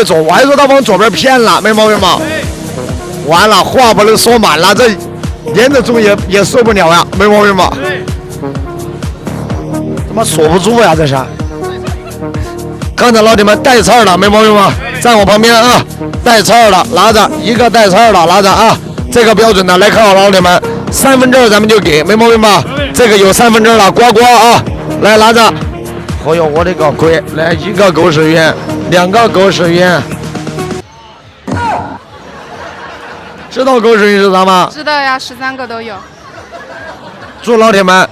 坐，我还说他往左边偏了，没毛病吧？完了，话不能说满了，这连着中也受不了呀，没毛病吧？他妈锁不住呀，这是。刚才老铁们带刺儿的，没毛病吧？站我旁边啊，带刺儿的拿着一个带刺儿的拿着啊，这个标准的来看好老铁们，3分之2咱们就给，没毛病吧？这个有3分之2了，呱呱啊，来拿着。哎呦，我的个鬼！来一个90元，2个90元。知道90元是啥吗？知道呀，13个都有。祝老铁们，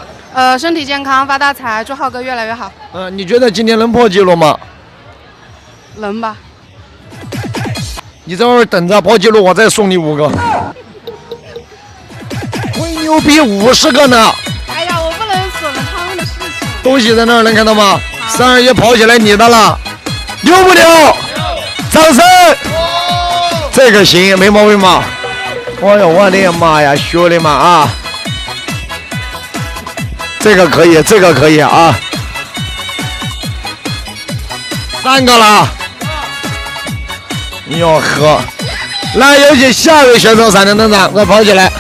身体健康，发大财，祝浩哥越来越好。你觉得今天能破纪录吗？能吧。你在外面等着破纪录，我再送你5个。吹牛逼50个呢！哎呀，我不能损了他们的事情。东西在那儿，能看到吗？321跑起来，你的了，牛不牛？掌声！这个行，没毛病吧？哎呦，我的妈呀，兄弟们啊！这个可以，这个可以啊！3个了。哟呵，来有请下一位选手闪亮登场，快跑起来！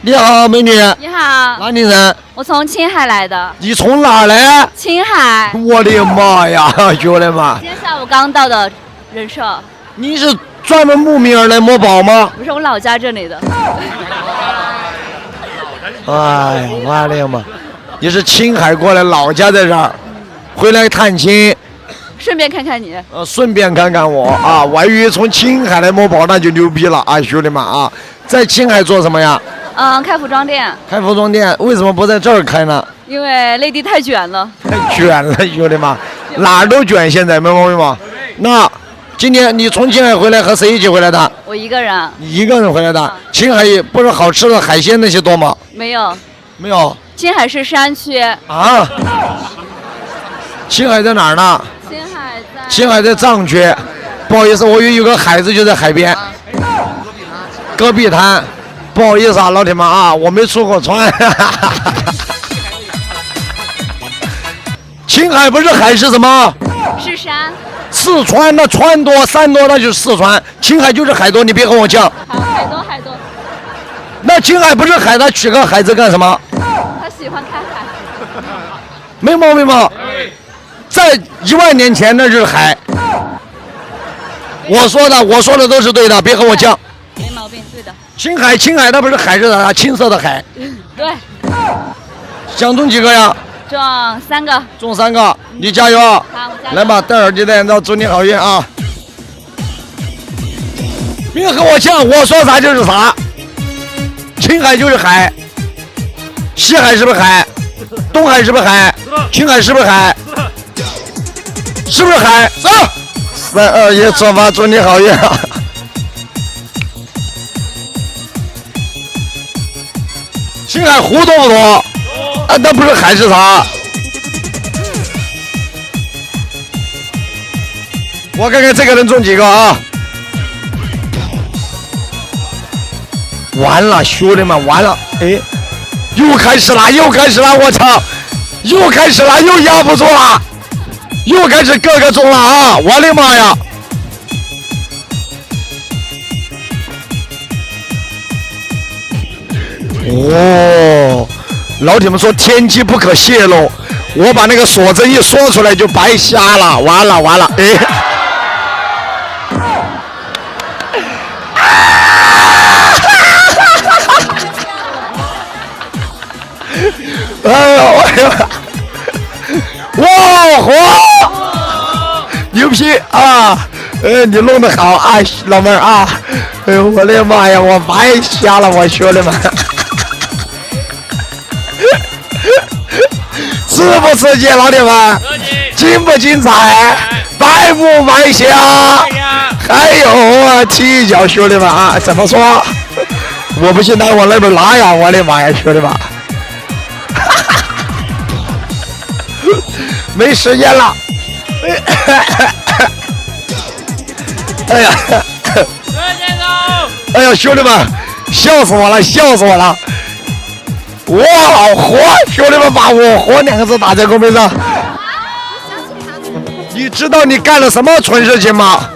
你好，美女。你好。哪里人？我从青海来的。你从哪儿来？青海。我的妈呀，兄弟们！今天下午刚到的人社。你是专门慕名而来摸宝吗？不是，我老家这里的。哎呀，我的妈！你是青海过来，老家在这儿，回来探亲。顺便看看你，顺便看看我啊！我还以为从青海来摸宝，那就牛逼了啊，兄弟们啊！在青海做什么呀？开服装店。开服装店，为什么不在这儿开呢？因为内地太卷了。太卷了，兄弟们，哪儿都卷，现在没毛病吧？那今天你从青海回来和谁一起回来的？我一个人。你一个人回来的？青海不是好吃的海鲜那些多吗？没有。没有。青海是山区。啊？青海在哪儿呢？青海在藏区，不好意思，我有个海子就在海边，戈壁滩，不好意思啊，老铁们啊，我没出过川。青海不是海是什么？是山。四川那川多山多，那就是四川。青海就是海多，你别跟我犟。好，海多海多。那青海不是海，他取个海字干什么？他喜欢看海。没毛病吧？在10000年前那是海，我说的都是对的，别和我犟。没毛病，对的。青海那不是海是啥？青色的海。对。想中几个呀？中3个。中3个，你加油啊！好，我加油。来吧，戴耳机戴眼罩，祝你好运啊！别和我犟，我说啥就是啥。青海就是海，西海是不是海？东海是不是海？青海是不是海？是不是海？走！3、2、1，出发！祝你好运啊！青海湖多不多？啊，那不是海是啥？我看看这个能中几个啊！完了，兄弟们，完了！哎，又开始了，我操！又开始了，又压不住了。又开始个中了啊！我的妈呀！哦，老铁们说天机不可泄露，我把那个锁针一说出来就白瞎了，完了！哎呦！哇，火！牛批啊！你弄得好啊，老妹儿啊！哎呦，我的妈呀，我白瞎了，我兄弟们！刺不刺激，老铁们？精不精彩？白不白瞎？还有啊，踢一脚，兄弟们啊！怎么说？我不信，拿我那边拿呀！我的妈呀，兄弟们！没时间了，哎呀，哎呀，兄弟们，笑死我了！哇，火！兄弟们，把我火2个字打在公屏上。你知道你干了什么蠢事情吗？